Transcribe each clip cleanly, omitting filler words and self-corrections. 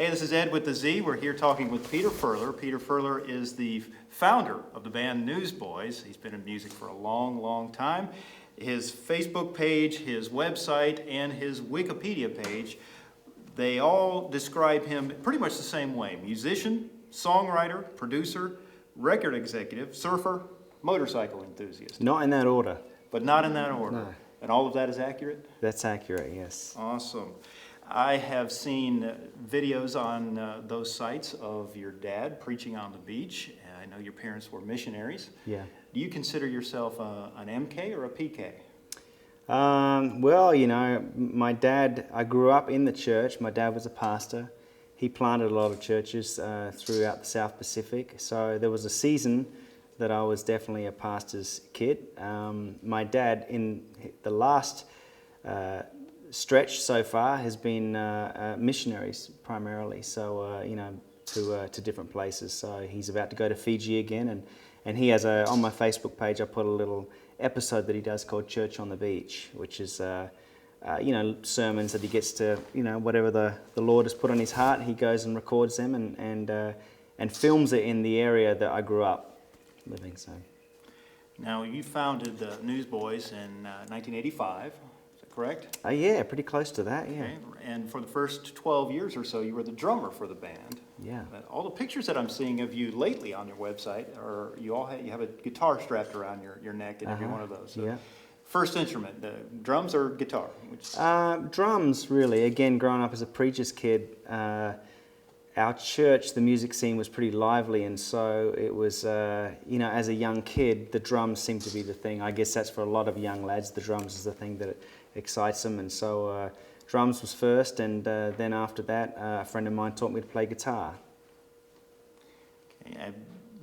Hey, this is Ed with the Z. We're here talking with Peter Furler. Peter Furler is the founder of the band Newsboys. He's been in music for a long, long time. His Facebook page, his website, and his Wikipedia page, they all describe him pretty much the same way. Musician, songwriter, producer, record executive, surfer, motorcycle enthusiast. Not in that order. But not in that order. No. And all of that is accurate? That's accurate, yes. Awesome. I have seen videos on those sites of your dad preaching on the beach. I know your parents were missionaries. Yeah. Do you consider yourself an MK or a PK? Well, you know, my dad, I grew up in the church. My dad was a pastor. He planted a lot of churches throughout the South Pacific. So there was a season that I was definitely a pastor's kid. My dad, in the last stretch so far, has been missionaries primarily, so you know, to different places. So he's about to go to Fiji again, and he has on my Facebook page I put a little episode that he does called Church on the Beach, which is you know, sermons that he gets to, you know, whatever the Lord has put on his heart, he goes and records them and films it in the area that I grew up living. So now you founded the Newsboys in 1985. Correct? Yeah, pretty close to that, yeah. Okay. And for the first 12 years or so, you were the drummer for the band. Yeah. All the pictures that I'm seeing of you lately on your website are you have a guitar strapped around your neck in every one of those. So yeah. First instrument, drums or guitar? Drums, really. Again, growing up as a preacher's kid, our church, the music scene was pretty lively, and so it was, you know, as a young kid, the drums seemed to be the thing. I guess that's for a lot of young lads, the drums is the thing that excites them, and so drums was first, and then after that, a friend of mine taught me to play guitar. Okay, a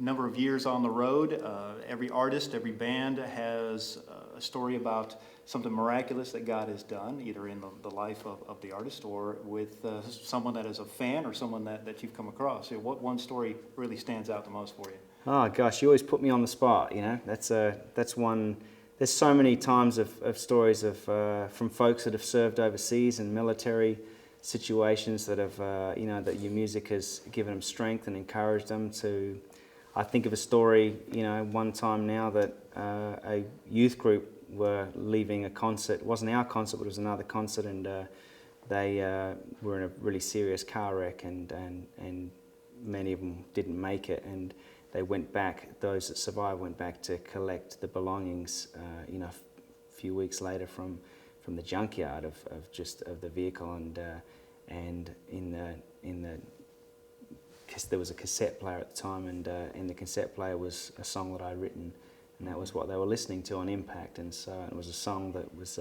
number of years on the road, every artist, every band has a story about something miraculous that God has done, either in the life of the artist or with someone that is a fan or someone that you've come across. So what one story really stands out the most for you? Oh gosh, you always put me on the spot, you know. That's one. There's so many times of stories of from folks that have served overseas in military situations that have, you know, that your music has given them strength and encouraged them to. I think of a story, you know, one time now that a youth group were leaving a concert. It wasn't our concert, but it was another concert, and they were in a really serious car wreck, and many of them didn't make it, and they went back. Those that survived went back to collect the belongings, you know, a few weeks later from the junkyard of the vehicle, and there was a cassette player at the time, and in the cassette player was a song that I'd written. And that was what they were listening to on Impact, and so it was a song that was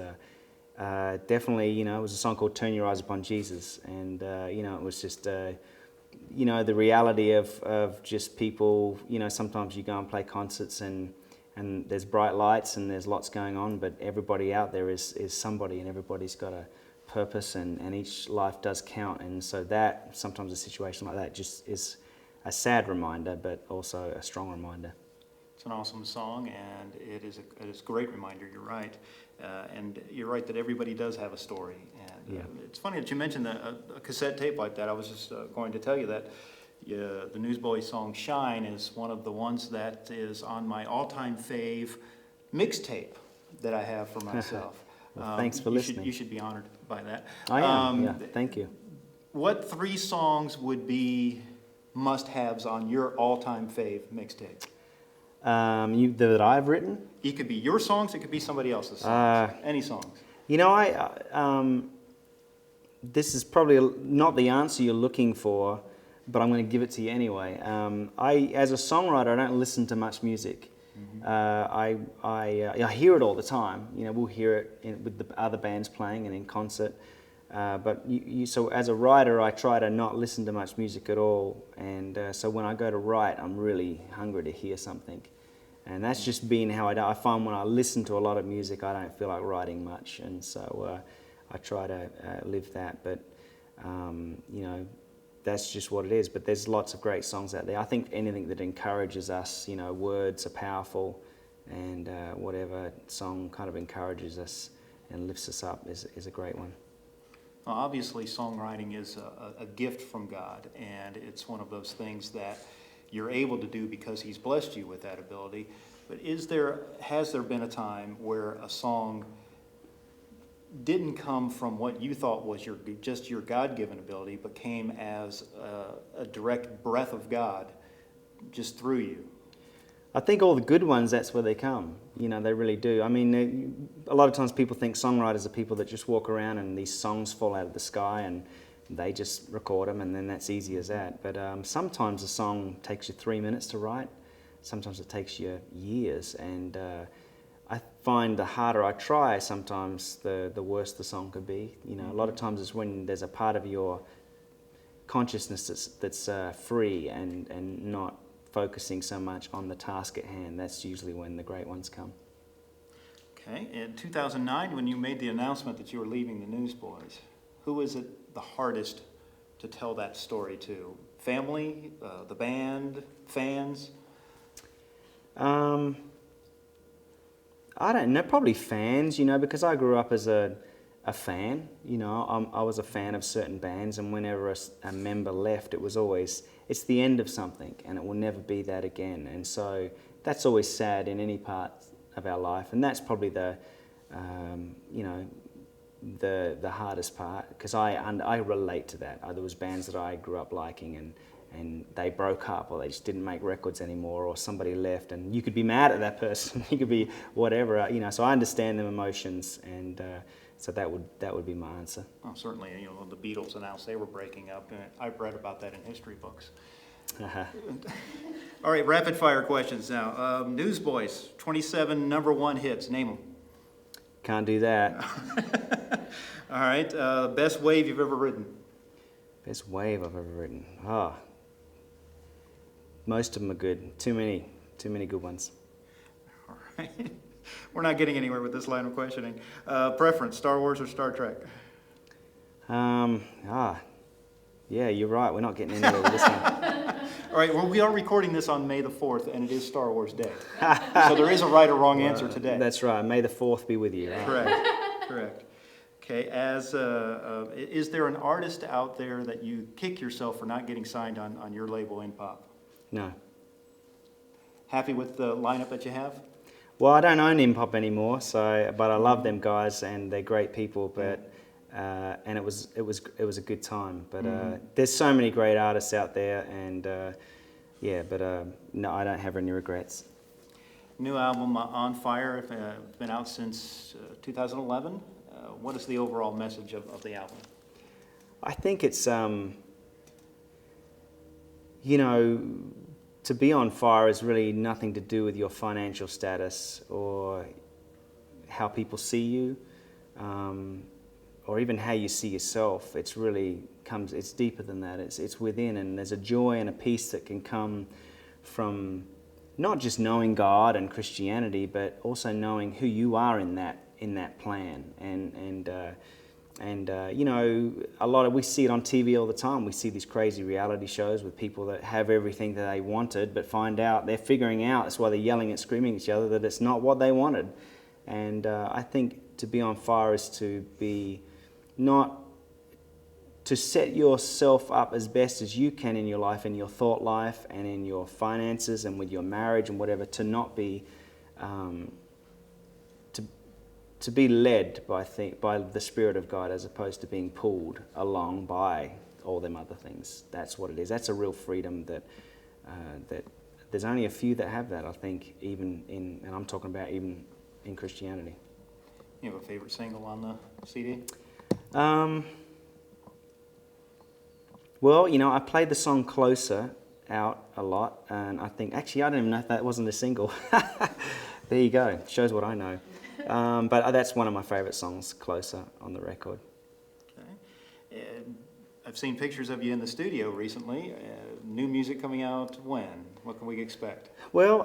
definitely, you know, it was a song called "Turn Your Eyes Upon Jesus," and you know, it was just, you know, the reality of just people. You know, sometimes you go and play concerts and there's bright lights and there's lots going on, but everybody out there is somebody, and everybody's got a purpose, and each life does count, and so that sometimes a situation like that just is a sad reminder, but also a strong reminder. It's an awesome song, and it is a great reminder. You're right, and you're right that everybody does have a story. And it's funny that you mentioned a cassette tape like that. I was just going to tell you that the Newsboys song "Shine" is one of the ones that is on my all-time fave mixtape that I have for myself. Well, thanks for listening. You should be honored by that. I am. Yeah, thank you. What 3 songs would be must-haves on your all-time fave mixtape? That I've written? It could be your songs, it could be somebody else's songs. Any songs. You know, this is probably not the answer you're looking for, but I'm going to give it to you anyway. As a songwriter, I don't listen to much music. Mm-hmm. I hear it all the time. You know, we'll hear it with the other bands playing and in concert. But so as a writer, I try to not listen to much music at all. And so when I go to write, I'm really hungry to hear something. And that's just being how I do. I find when I listen to a lot of music, I don't feel like writing much. And so I try to live that. But, you know, that's just what it is. But there's lots of great songs out there. I think anything that encourages us, you know, words are powerful. And whatever song kind of encourages us and lifts us up is a great one. Well, obviously, songwriting is a gift from God, and it's one of those things that you're able to do because He's blessed you with that ability. But has there been a time where a song didn't come from what you thought was just your God-given ability, but came as a direct breath of God just through you? I think all the good ones, that's where they come. You know, they really do. I mean, a lot of times people think songwriters are people that just walk around and these songs fall out of the sky and they just record them and then that's easy as that. But sometimes a song takes you 3 minutes to write. Sometimes it takes you years. And I find the harder I try, sometimes the worse the song could be. You know, a lot of times it's when there's a part of your consciousness that's free and not focusing so much on the task at hand. That's usually when the great ones come. Okay. In 2009, when you made the announcement that you were leaving the Newsboys, who was it the hardest to tell that story to? Family, the band, fans? I don't know, probably fans, you know, because I grew up as a fan, you know. I was a fan of certain bands, and whenever a member left, it was always, it's the end of something, and it will never be that again. And so that's always sad in any part of our life, and that's probably the hardest part, because I relate to that. There was bands that I grew up liking, and they broke up, or they just didn't make records anymore, or somebody left, and you could be mad at that person, you could be whatever, you know. So I understand them emotions, and so that would be my answer. Oh, certainly, you know, the Beatles announced they were breaking up, and I've read about that in history books. All right, rapid fire questions now. Newsboys, 27 number one hits, name them. Can't do that. All right, best wave you've ever ridden. Best wave I've ever ridden. Most of them are good. Too many good ones. All right. We're not getting anywhere with this line of questioning. Preference, Star Wars or Star Trek? Yeah, you're right. We're not getting anywhere with this one. All right, well, we are recording this on May the 4th, and it is Star Wars Day. So there is a right or wrong answer today. That's right. May the 4th be with you. Right? Correct. Okay, is there an artist out there that you kick yourself for not getting signed on your label in pop? No. Happy with the lineup that you have? Well, I don't own Impop anymore, but I love them guys, and they're great people. But and it was a good time. But there's so many great artists out there, and no, I don't have any regrets. New album On Fire, it's been out since 2011. What is the overall message of the album? I think it's to be on fire is really nothing to do with your financial status or how people see you, or even how you see yourself. It's deeper than that. It's within, and there's a joy and a peace that can come from not just knowing God and Christianity, but also knowing who you are in that plan. We see it on TV all the time. We see these crazy reality shows with people that have everything that they wanted, but find out they're figuring out, that's why they're yelling and screaming at each other, that it's not what they wanted. And I think to be on fire is to set yourself up as best as you can in your life, in your thought life, and in your finances, and with your marriage and whatever, to not be to be led by the Spirit of God, as opposed to being pulled along by all them other things. That's what it is. That's a real freedom that there's only a few that have that, I think, and I'm talking about even in Christianity. You have a favorite single on the CD? Well, I played the song Closer out a lot, and I think, actually, I don't even know if that wasn't a single. There you go. Shows what I know. But that's one of my favorite songs, Closer, on the record. Okay. I've seen pictures of you in the studio recently. New music coming out when? What can we expect? Well,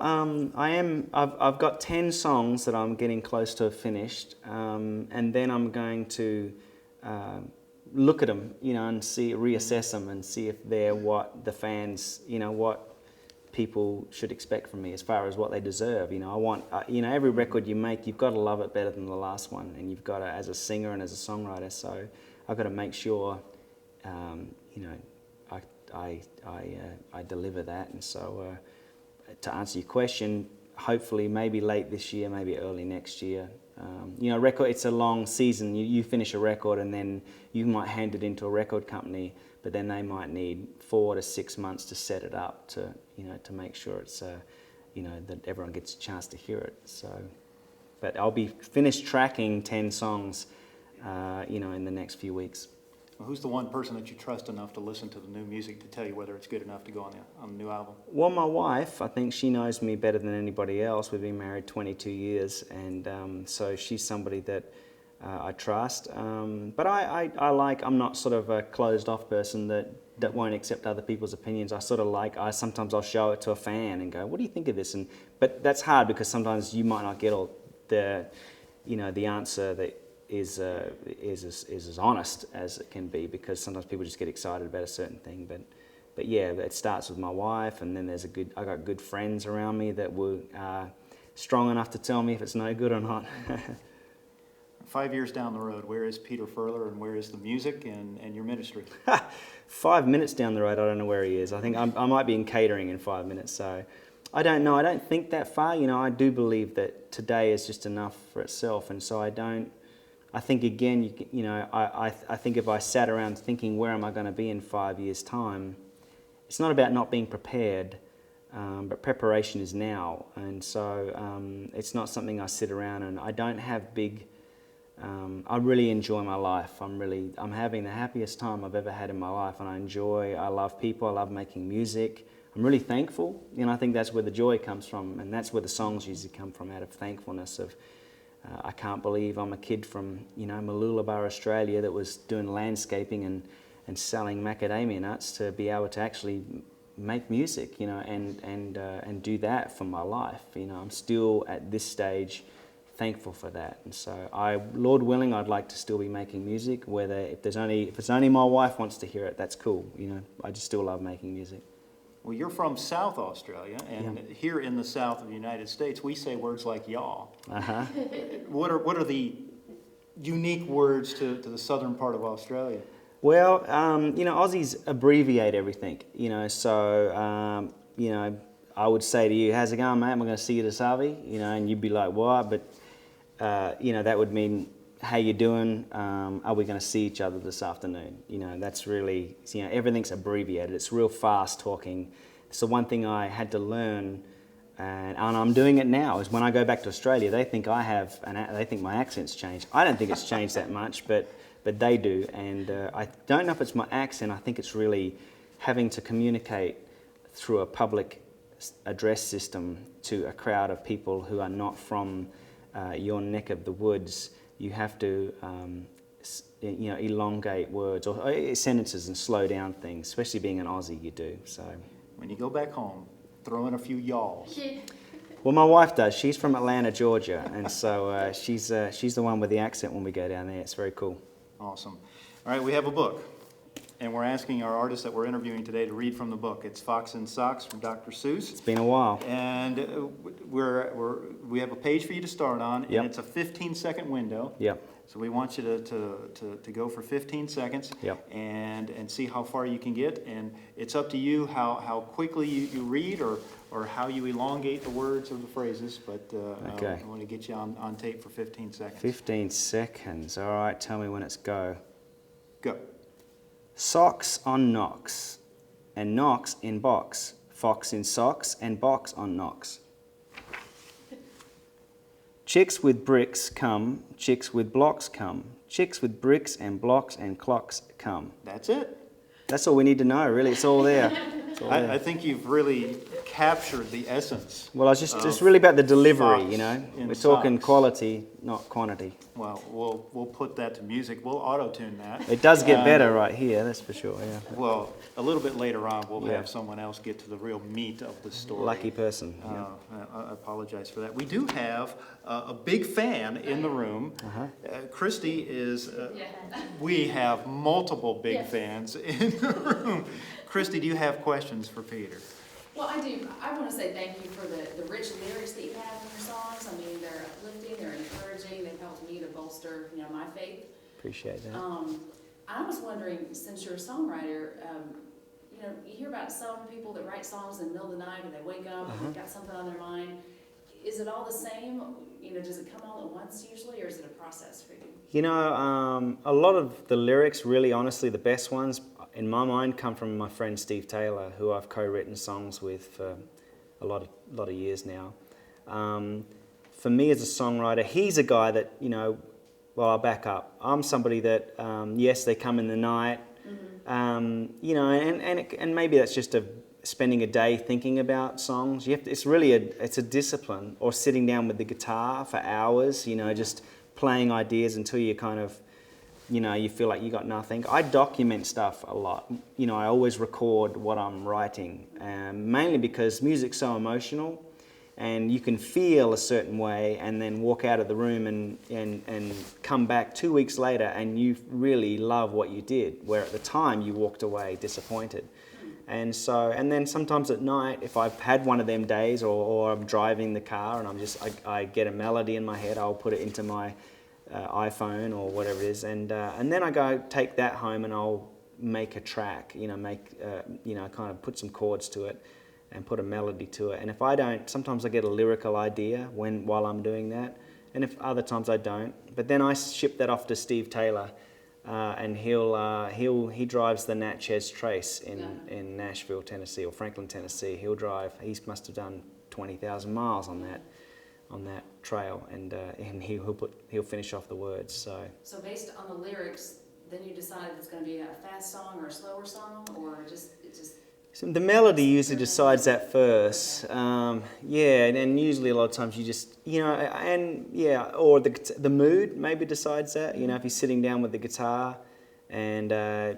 I've got 10 songs that I'm getting close to finished, and then I'm going to look at them, and reassess them and see if they're what the fans, what people should expect from me as far as what they deserve. I want, every record you make, you've got to love it better than the last one, and you've got to, as a singer and as a songwriter. So I've got to make sure, you know, I deliver that. And so, to answer your question, hopefully maybe late this year, maybe early next year. You know, record, it's a long season. You finish a record and then you might hand it into a record company, but then they might need 4 to 6 months to set it up to, you know, to make sure it's, you know, that everyone gets a chance to hear it. So, but I'll be finished tracking 10 songs, you know, in the next few weeks. Well, who's the one person that you trust enough to listen to the new music to tell you whether it's good enough to go on the new album? Well, my wife, I think she knows me better than anybody else. We've been married 22 years, and so she's somebody that I trust. But I'm not sort of a closed-off person that won't accept other people's opinions. Sometimes I'll show it to a fan and go, "What do you think of this?" But that's hard because sometimes you might not get all the answer that is as honest as it can be, because sometimes people just get excited about a certain thing. But yeah, it starts with my wife, and then I got good friends around me that were strong enough to tell me if it's no good or not. 5 years down the road, where is Peter Furler and where is the music and your ministry? 5 minutes down the road, I don't know where he is. I think I might be in catering in 5 minutes, so I don't know. I don't think that far. You know, I do believe that today is just enough for itself, and so I think again, you know, I think if I sat around thinking where am I going to be in 5 years' time, it's not about not being prepared, but preparation is now, and so it's not something I sit around and I don't have big. I really enjoy my life. I'm having the happiest time I've ever had in my life, and I love people. I love making music. I'm really thankful, you know. I think that's where the joy comes from, and that's where the songs usually come from, out of thankfulness of. I can't believe I'm a kid from, you know, Mooloolaba, Australia, that was doing landscaping and selling macadamia nuts to be able to actually make music, you know, and do that for my life. You know, I'm still at this stage thankful for that, and so Lord willing, I'd like to still be making music. If it's only my wife wants to hear it, that's cool. You know, I just still love making music. Well, you're from South Australia, and here in the South of the United States, we say words like "y'all." Uh-huh. What are the unique words to the southern part of Australia? Well, you know, Aussies abbreviate everything. You know, so you know, I would say to you, "How's it going, mate? I'm going to see you this Harvey." You know, and you'd be like, "What?" But you know, that would mean, "How you doing? Are we going to see each other this afternoon?" You know, that's really, you know, everything's abbreviated. It's real fast talking. So one thing I had to learn, and I'm doing it now, is when I go back to Australia, they think they think my accent's changed. I don't think it's changed that much, but they do. And I don't know if it's my accent. I think it's really having to communicate through a public address system to a crowd of people who are not from your neck of the woods. You have to, you know, elongate words or sentences and slow down things, especially being an Aussie, you do. So when you go back home, throw in a few y'alls. Well, my wife does. She's from Atlanta, Georgia, and so she's the one with the accent when we go down there. It's very cool. Awesome. All right, we have a book, and we're asking our artist that we're interviewing today to read from the book. It's Fox and Socks from Dr. Seuss. It's been a while. And we have a page for you to start on, and it's a 15-second window. Yep. So we want you to go for 15 seconds and see how far you can get. And it's up to you how quickly you read or how you elongate the words or the phrases. But I want to get you on tape for 15 seconds. 15 seconds. All right, tell me when it's go. Go. Socks on Knox, and Knox in box. Fox in socks, and box on Knox. Chicks with bricks come, chicks with blocks come. Chicks with bricks and blocks and clocks come. That's it. That's all we need to know, really. It's all there. I think you've really captured the essence. Well, it's really about the delivery, you know. We're talking quality, not quantity. Well, we'll put that to music. We'll auto-tune that. It does get better right here, that's for sure, yeah. Well, a little bit later on, we'll have someone else get to the real meat of the story. Lucky person. I apologize for that. We do have a big fan in the room. Christy is, we have multiple big fans in the room. Christy, do you have questions for Peter? Well, I do. I want to say thank you for the rich lyrics that you have in your songs. I mean, they're uplifting, they're encouraging, they've helped me to bolster, you know, my faith. Appreciate that. I was wondering, since you're a songwriter, you know, you hear about some people that write songs in the middle of the night when they wake up and they've got something on their mind. Is it all the same? You know, does it come all at once usually, or is it a process for you? You know, a lot of the lyrics, really honestly, the best ones, in my mind, come from my friend Steve Taylor, who I've co-written songs with for a lot of years now. For me as a songwriter, he's a guy that, you know, well, I'll back up. I'm somebody that, yes, they come in the night, you know, and maybe that's just spending a day thinking about songs. You have to, it's a discipline, or sitting down with the guitar for hours, you know, just playing ideas until you kind of, you know, you feel like you got nothing. I document stuff a lot. You know, I always record what I'm writing, mainly because music's so emotional, and you can feel a certain way and then walk out of the room and come back 2 weeks later and you really love what you did, where at the time you walked away disappointed. And so, and then sometimes at night, if I've had one of them days, or I'm driving the car and I get a melody in my head, I'll put it into my iPhone or whatever it is, and then I go take that home and I'll make a track, you know, kind of put some chords to it and put a melody to it. And if I don't, sometimes I get a lyrical idea while I'm doing that, and if other times I don't. But then I ship that off to Steve Taylor. And he drives the Natchez Trace in Nashville, Tennessee, or Franklin, Tennessee. He must have done 20,000 miles on that trail, and he'll finish off the words. So based on the lyrics, then you decide if it's going to be a fast song or a slower song, or it just. So the melody usually decides that first. Yeah, and usually a lot of times you just, you know, and yeah, or the mood maybe decides that. You know, if you're sitting down with the guitar and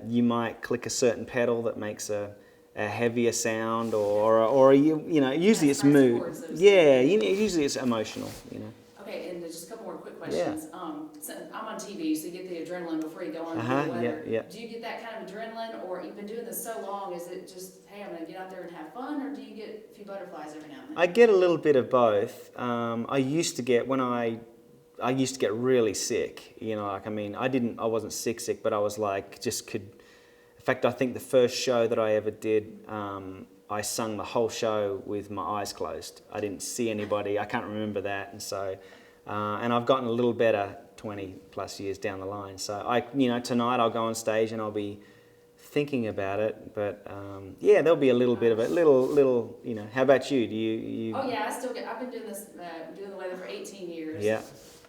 you might click a certain pedal that makes a heavier sound, or you know, usually it's mood. Yeah, usually it's emotional, you know. Okay, and just a couple more quick questions. Yeah. So I'm on TV, so you get the adrenaline before you go on the weather. Yeah. Do you get that kind of adrenaline, or you've been doing this so long, is it just, hey, I'm going to get out there and have fun, or do you get a few butterflies every now and then? I get a little bit of both. I used to get really sick. You know, like, I mean, I wasn't sick, but I was like, just could. In fact, I think the first show that I ever did, I sung the whole show with my eyes closed. I didn't see anybody. I can't remember that, and so, and I've gotten a little better 20 plus years down the line. So tonight I'll go on stage and I'll be thinking about it, but yeah, there'll be a little bit of it, little. You know, how about you? Do you? Oh yeah, I've been doing this, doing the weather for 18 years. Yeah.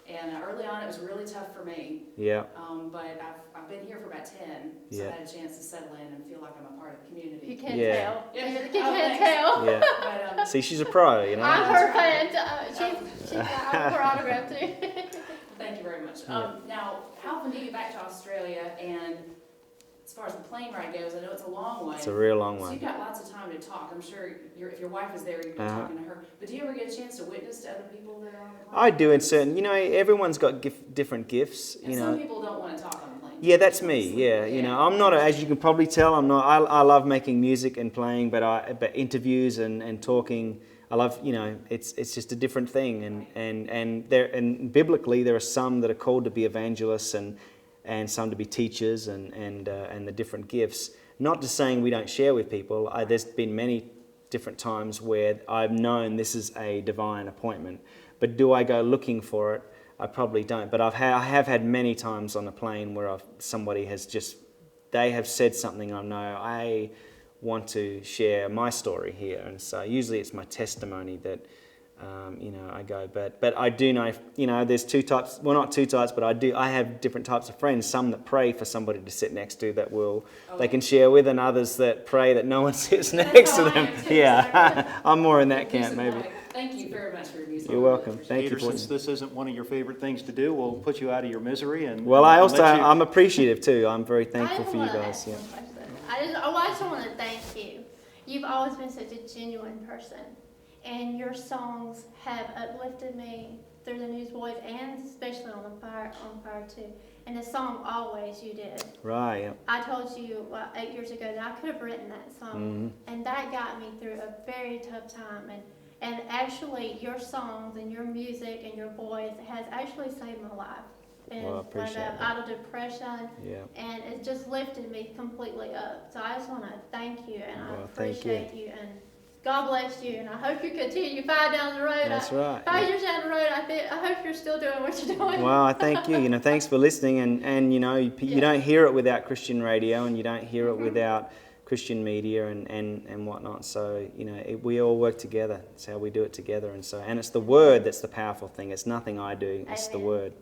And early on, it was really tough for me. Yeah. But I've been here for about 10, so I had a chance to settle in and feel like I'm a part of the community. You can't Yeah. tell. Yeah. You can't tell. Yeah. But, See, she's a pro, you know. I'm her fan. She's got her autograph too. Thank you very much. Yeah. Now, how often do you get back to Australia? And as far as the plane ride goes, I know it's a long way. It's a real long So one. you've got lots of time to talk. I'm sure if your wife is there, you've been talking to her. But do you ever get a chance to witness to other people that are on the plane? I do in certain, you know, everyone's got different gifts, And you some know. people don't want to talk on the plane. Yeah, that's me. Yeah, you know, I'm not, as you can probably tell, I'm not. I love making music and playing, but interviews and talking, I love. You know, it's just a different thing. And biblically, there are some that are called to be evangelists and some to be teachers and the different gifts. Not just saying we don't share with people. There's been many different times where I've known this is a divine appointment, but do I go looking for it? I probably don't. But I have had many times on a plane where somebody has they have said something I know, I want to share my story here. And so usually it's my testimony that, you know, I go. But I do know, you know, there's two types, well, not two types, but I have different types of friends. Some that pray for somebody to sit next to that they can share with, and others that pray that no one sits next to them. Yeah, I'm more in that camp, maybe. Thank you very much for your music. You're welcome. Thank Peter, you for since this isn't one of your favorite things to do, we'll put you out of your misery and. Well, and I'm appreciative too. I'm very thankful for you guys. Yeah. I just want to thank you. You've always been such a genuine person, and your songs have uplifted me through the Newsboys, and especially on Fire too. And the song "Always" you did. Right. Yeah. I told you 8 years ago that I could have written that song, and that got me through a very tough time. And actually, your songs and your music and your voice has actually saved my life. and Well, I appreciate that. idle depression, Yeah. and it just lifted me completely up. So I just want to thank you, and I Well, thank you. appreciate you, and God bless you, and I hope you continue 5 down the road. That's right. 5 years down the road, I hope you're still doing what you're doing. Well, I thank you. Thanks for listening. And you Yeah. don't hear it without Christian radio, and you don't hear it without Christian media and whatnot. So, we all work together. It's how we do it together. And it's the word that's the powerful thing. It's nothing I do. It's the Amen. word.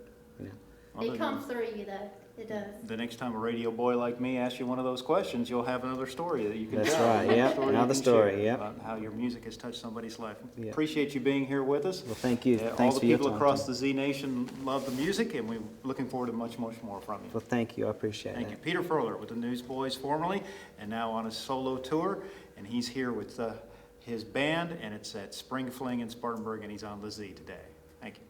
It comes through you, though. It does. The next time a radio boy like me asks you one of those questions, you'll have another story that you can That's tell. right, yeah, another story, yeah. About how your music has touched somebody's life. Yeah. Appreciate you being here with us. Well, thank you. All Thanks the for your people time, across Tim. the Z Nation love the music, and we're looking forward to much, much more from you. Well, thank you. I appreciate Thank that. you. Peter Furler with the Newsboys formerly, and now on a solo tour, and he's here with his band, and it's at Spring Fling in Spartanburg, and he's on the Z today. Thank you.